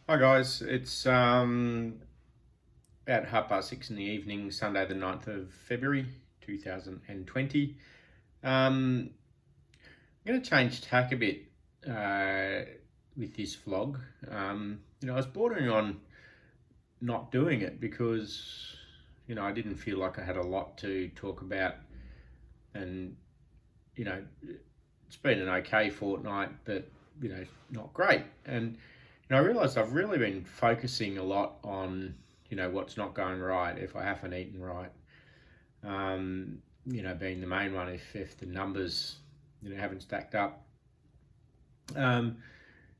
Hi guys, it's about 6:30 in the evening, Sunday the 9th of February 2020. I'm going to change tack a bit with this vlog. I was bordering on not doing it because, I didn't feel like I had a lot to talk about, and, it's been an okay fortnight, but, not great. And I realised I've really been focusing a lot on, what's not going right, if I haven't eaten right, being the main one, if the numbers, haven't stacked up.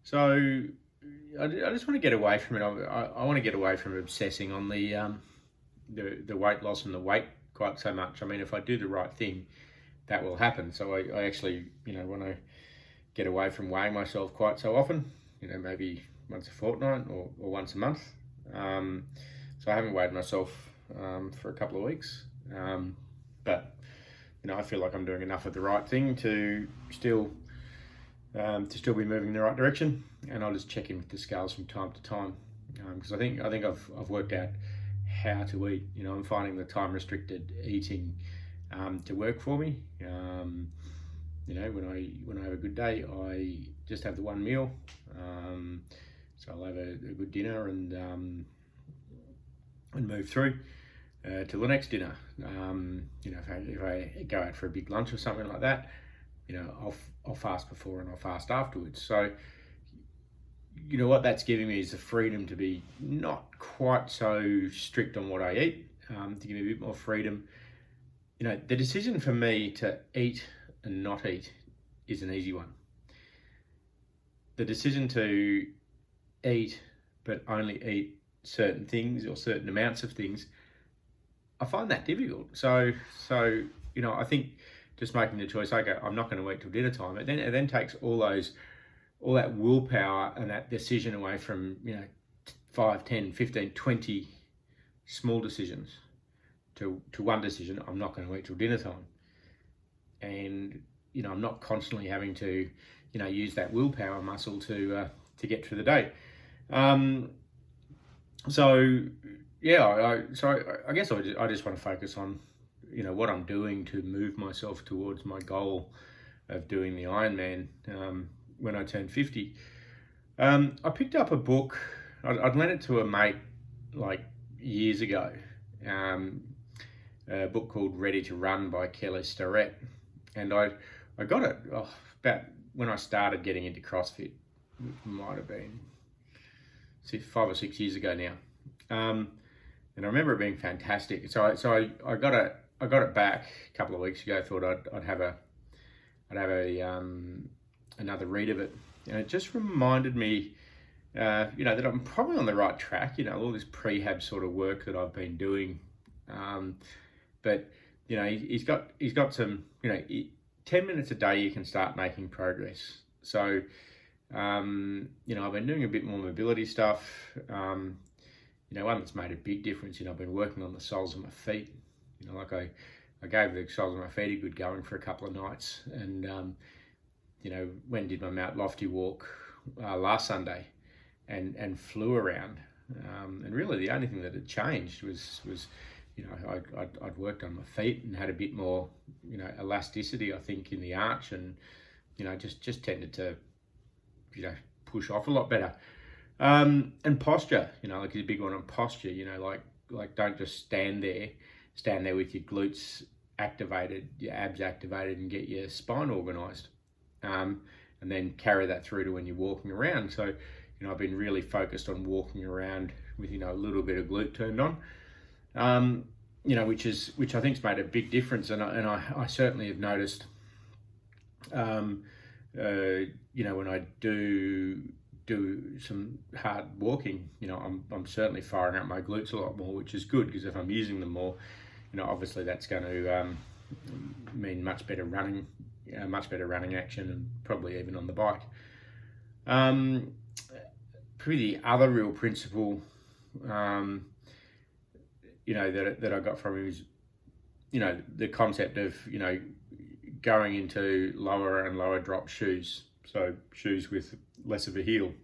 So I just want to get away from it. I want to get away from obsessing on the weight loss and the weight quite so much. I mean, if I do the right thing, that will happen. So I actually, want to get away from weighing myself quite so often, maybe once a fortnight or once a month. So I haven't weighed myself for a couple of weeks. But, I feel like I'm doing enough of the right thing to still be moving in the right direction. And I'll just check in with the scales from time to time. Because I think I've worked out how to eat. I'm finding the time restricted eating to work for me. When I have a good day, I just have the one meal. So I'll have a good dinner and move through to the next dinner. If I go out for a big lunch or something like that, I'll fast before and I'll fast afterwards. So what that's giving me is the freedom to be not quite so strict on what I eat, to give me a bit more freedom. The decision for me to eat and not eat is an easy one. The decision to eat but only eat certain things or certain amounts of things, I find that difficult. So I think just making the choice, okay, I'm not going to eat till dinner time. It then takes all that willpower and that decision away from 5, 10, 15, 20 small decisions to one decision. I'm not going to eat till dinner time. And I'm not constantly having to use that willpower muscle to get through the day. I guess I just want to focus on what I'm doing to move myself towards my goal of doing the Ironman when I turn 50. I picked up a book. I'd lent it to a mate like years ago. A book called Ready to Run by Kelly Starrett. And I got it about when I started getting into CrossFit, which might have been 5 or 6 years ago now. And I remember it being fantastic. So I got it back a couple of weeks ago. Thought I'd have another read of it, and it just reminded me, that I'm probably on the right track. All this prehab sort of work that I've been doing, but he's got some 10 minutes a day you can start making progress. So I've been doing a bit more mobility stuff. One that's made a big difference. I've been working on the soles of my feet. I gave the soles of my feet a good going for a couple of nights, and went and did my Mount Lofty walk last Sunday, and flew around. And really, the only thing that had changed was I'd worked on my feet and had a bit more elasticity, I think, in the arch, and just tended to push off a lot better. And posture, like a big one on posture. Like don't just stand there with your glutes activated, your abs activated, and get your spine organised, and then carry that through to when you're walking around. So I've been really focused on walking around with a little bit of glute turned on, which I think's made a big difference, and I certainly have noticed, when I do some hard walking, I'm certainly firing up my glutes a lot more, which is good, because if I'm using them more, obviously that's going to mean much better running action, and probably even on the bike. Probably the other real principle, that I got from him is, the concept of, going into lower and lower drop shoes. So shoes with less of a heel.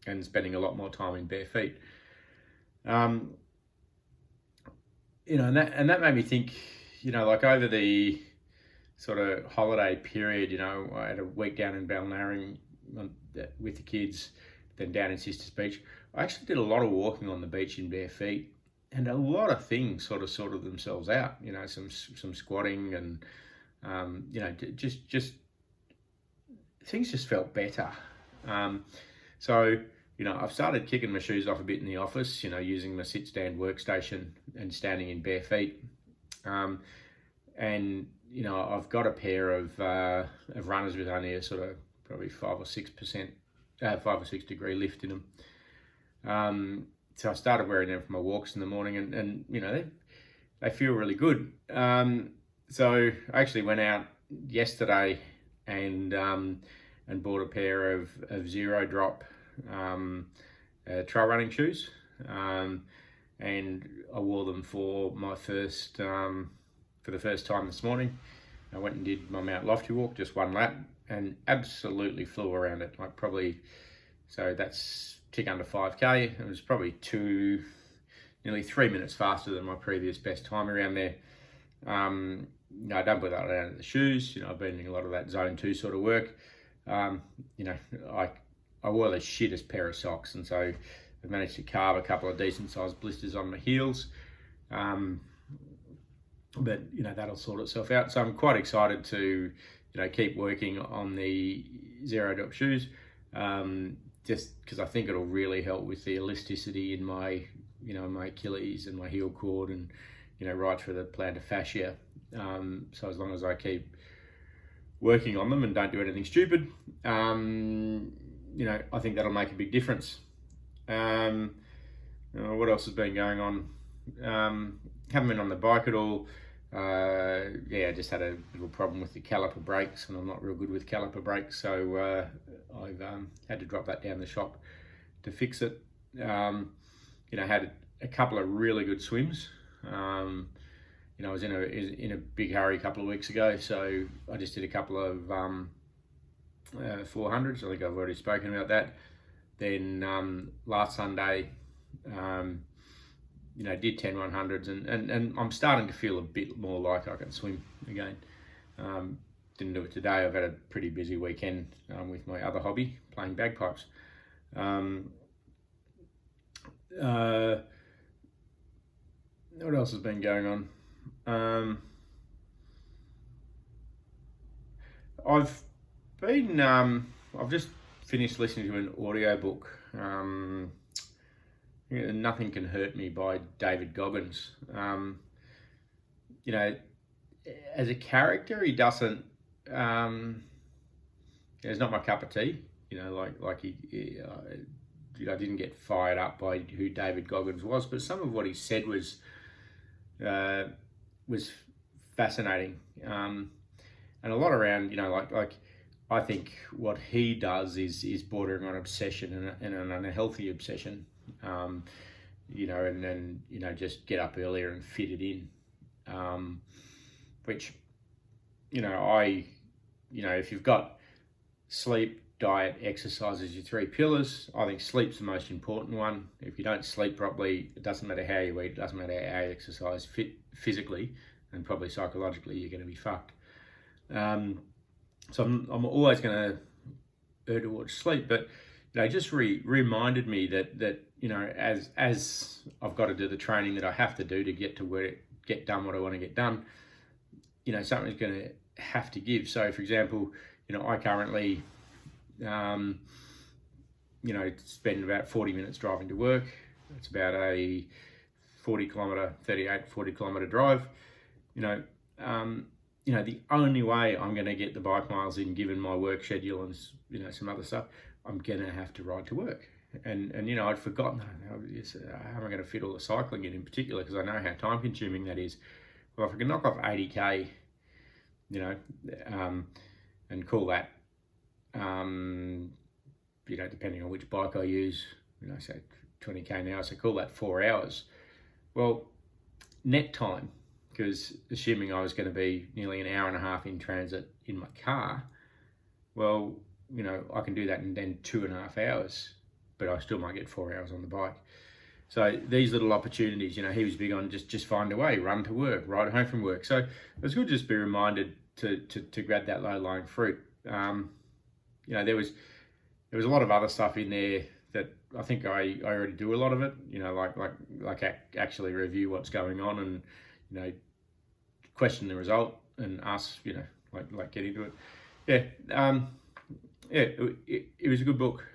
and spending a lot more time in bare feet. And that made me think, like over the sort of holiday period, I had a week down in Balnarring with the kids, then down in Sisters Beach. I actually did a lot of walking on the beach in bare feet, and a lot of things sort of sorted themselves out. Some squatting and just things just felt better. So I've started kicking my shoes off a bit in the office. Using my sit-stand workstation and standing in bare feet. And I've got a pair of runners with only a sort of probably 5 or 6 degree lift in them. So I started wearing them for my walks in the morning, and they feel really good. So I actually went out yesterday and bought a pair of zero drop trail running shoes, and I wore them for the first time this morning. I went and did my Mount Lofty walk, just one lap, and absolutely flew around it. So that's tick under 5k. It was probably nearly 3 minutes faster than my previous best time around there. I don't put that down to the shoes. I've been doing a lot of that zone 2 sort of work. I wore the shittest pair of socks, and so I've managed to carve a couple of decent sized blisters on my heels. But that'll sort itself out. So I'm quite excited to keep working on the zero drop shoes, just because I think it'll really help with the elasticity in my my Achilles and my heel cord, and right through the plantar fascia. So as long as I keep working on them and don't do anything stupid, I think that'll make a big difference. What else has been going on? Haven't been on the bike at all. I just had a little problem with the caliper brakes, and I'm not real good with caliper brakes, so I've had to drop that down the shop to fix it. Had a couple of really good swims. I was in a big hurry a couple of weeks ago, so I just did a couple of 400s. I think I've already spoken about that. Then last Sunday, did 10 100s, and I'm starting to feel a bit more like I can swim again. Didn't do it today. I've had a pretty busy weekend with my other hobby, playing bagpipes. What else has been going on? I've just finished listening to an audiobook. Nothing Can Hurt Me by David Goggins. As a character, he doesn't. It's not my cup of tea. I didn't get fired up by who David Goggins was, but some of what he said was fascinating, and a lot around. I think what he does is bordering on obsession and an unhealthy obsession. And then just get up earlier and fit it in, which if you've got sleep, diet, exercise as your 3 pillars, I think sleep's the most important one. If you don't sleep properly, it doesn't matter how you eat, it doesn't matter how you exercise, physically and probably psychologically, you're going to be fucked. So I'm always going to err towards sleep, but just reminded me that as I've got to do the training that I have to do to get done what I want to get done, something's going to have to give. So, for example, I currently, spend about 40 minutes driving to work. It's about a 40 kilometre drive. The only way I'm going to get the bike miles in, given my work schedule and some other stuff, I'm going to have to ride to work. And I'd forgotten, how am I going to fit all the cycling in particular, because I know how time consuming that is. Well, if I can knock off 80k, and call that, depending on which bike I use, say 20k now, so call that 4 hours. Well, net time, because assuming I was going to be nearly an hour and a half in transit in my car, well, I can do that in then 2.5 hours. but I still might get 4 hours on the bike. So these little opportunities, he was big on just find a way, run to work, ride home from work. So it's good to just be reminded to grab that low-lying fruit. There was a lot of other stuff in there that I think I already do a lot of it. Like actually review what's going on and question the result and ask, like get into it. It was a good book.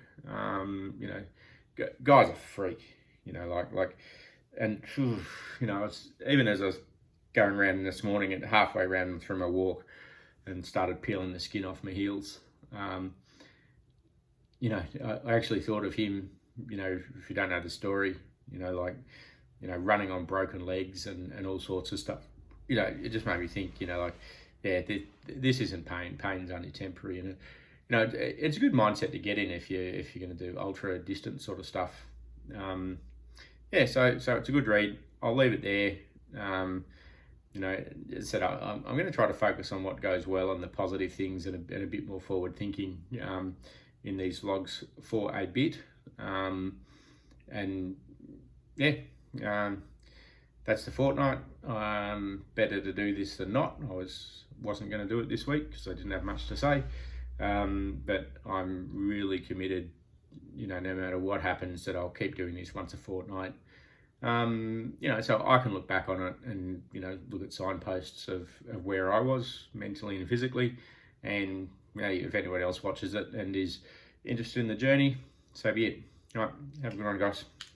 Guy's a freak. And it's, even as I was going around this morning, and halfway around through my walk, and started peeling the skin off my heels. I actually thought of him. If you don't know the story, running on broken legs and all sorts of stuff. It just made me think. This isn't pain. Pain's only temporary, and it's a good mindset to get in if you're going to do ultra distance sort of stuff. So it's a good read. I'll leave it there. As I said, I'm going to try to focus on what goes well and the positive things and a bit more forward thinking in these vlogs for a bit. That's the fortnight. Better to do this than not. I wasn't going to do it this week because I didn't have much to say. But I'm really committed, no matter what happens, that I'll keep doing this once a fortnight. So I can look back on it and, look at signposts of where I was mentally and physically. And if anyone else watches it and is interested in the journey, so be it. All right, have a good one, guys.